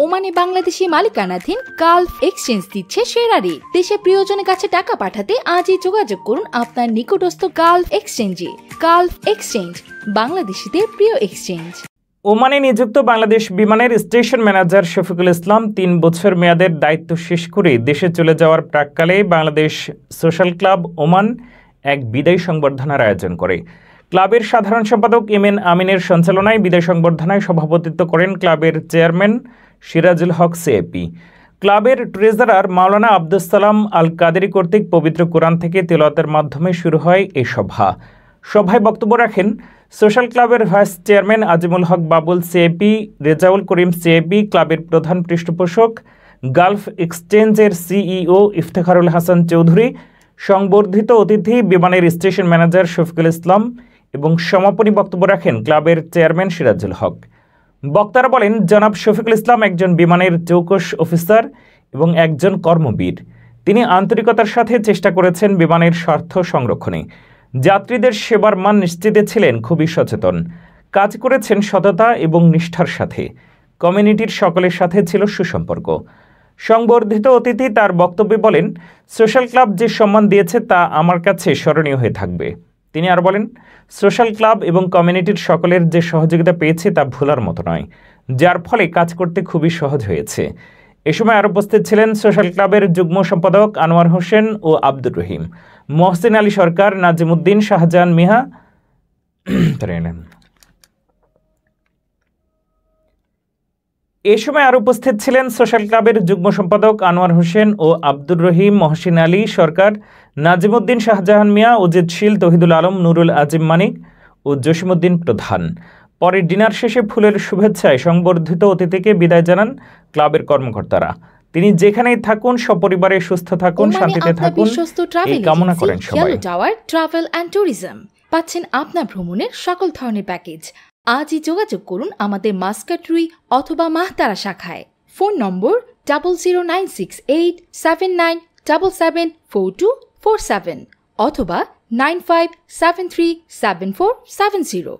ওমানে বাংলাদেশি মালিকানাধীন Gulf exchange দিচ্ছে সেরা রেট। দেশের প্রিয়জনের কাছে টাকা পাঠাতে আজই যোগাযোগ করুন আপনার নিকটস্থ গালফ এক্সচেঞ্জে। গালফ এক্সচেঞ্জ, বাংলাদেশিদের প্রিয় এক্সচেঞ্জ। ওমানে নিযুক্ত বাংলাদেশ বিমানের স্টেশন ম্যানেজার শফিকুল ইসলাম ৩ বছর মেয়াদের দায়িত্ব শেষ করে দেশে চলে যাওয়ার প্রাক্কালে বাংলাদেশ সোশ্যাল ক্লাব ওমান এক বিদায় সংবর্ধনার আয়োজন করে। ক্লাবের সাধারণ সম্পাদক এম.এন. আমিনের সঞ্চালনায় বিদায় সংবর্ধনায় সভাপতিত্ব করেন ক্লাবের চেয়ারম্যান সিরাজুল হক সিএপি। ক্লাবের ট্রেজারার মাওলানা আব্দুস সালাম আল কাদেরি কর্তৃক পবিত্র কোরআন থেকে তেলাওয়াতের মাধ্যমে শুরু হয় এই সভা। সভায় বক্তব্য রাখেন সোশ্যাল ক্লাবের ভাইস চেয়ারম্যান আজিমুল হক বাবুল সিএপি, রেজাউল করিম সিএপি, ক্লাবের প্রধান পৃষ্ঠপোষক গালফ এক্সচেঞ্জের সিইও ইফতেখারুল হাসান চৌধুরী, সংবর্ধিত অতিথি বিমানের স্টেশন ম্যানেজার শফিকুল ইসলাম এবং সমাপনী বক্তব্য রাখেন ক্লাবের চেয়ারম্যান সিরাজুল হক। বক্তারা বলেন, জনাব শফিকুল ইসলাম একজন বিমানের চৌকস অফিসার এবং একজন কর্মবীর। তিনি আন্তরিকতার সাথে চেষ্টা করেছেন বিমানের স্বার্থ সংরক্ষণে। যাত্রীদের সেবার মান নিশ্চিতে ছিলেন খুবই সচেতন। কাজ করেছেন সততা এবং নিষ্ঠার সাথে। কমিউনিটির সকলের সাথে ছিল সুসম্পর্ক। সংবর্ধিত অতিথি তার বক্তব্যে বলেন, সোশ্যাল ক্লাব যে সম্মান দিয়েছে তা আমার কাছে স্মরণীয় হয়ে থাকবে। তিনি আর বলেন, সোশ্যাল ক্লাব এবং কমিউনিটির সকলের যে সহযোগিতা পেয়েছে তা ভোলার মতো নয়, যার ফলে কাজ করতে খুবই সহজ হয়েছে। এ সময় আরও উপস্থিত ছিলেন সোশ্যাল ক্লাবের যুগ্ম সম্পাদক আনোয়ার হোসেন ও আব্দুর রহিম, মহসিন আলী সরকার, নাজিমুদ্দিন, শাহজাহান মিহা। এ সময় আরও উপস্থিত ছিলেন সোশ্যাল ক্লাবের যুগ্ম সম্পাদক আনোয়ার হোসেন ও আব্দুর রহিম, মহসিন আলী সরকার, নাজিমুদ্দিন, শাহজাহান মিয়া, অজিত শীল, তহিদুল আলম, নুরুল আজিম মানিক ও জসিমউদ্দিন প্রধান। পরে ডিনার শেষে ফুলের শুভেচ্ছায় সংবর্ধিত অতিথিকে বিদায় জানান ক্লাবের কর্মকর্তারা। তিনি যেখানেই থাকুন সপরিবারে সুস্থ থাকুন, শান্তিতে থাকুন এই কামনা করেন সবাই। Yellow tower travel and tourism পাচ্ছেন আপনার ভ্রমণের সকল ধরনের প্যাকেজ। আজই যোগাযোগ করুন আমাদের মাস্কাট রুই অথবা মাহতারা শাখায়। ফোন নম্বর 00968797774247 অথবা 95737470।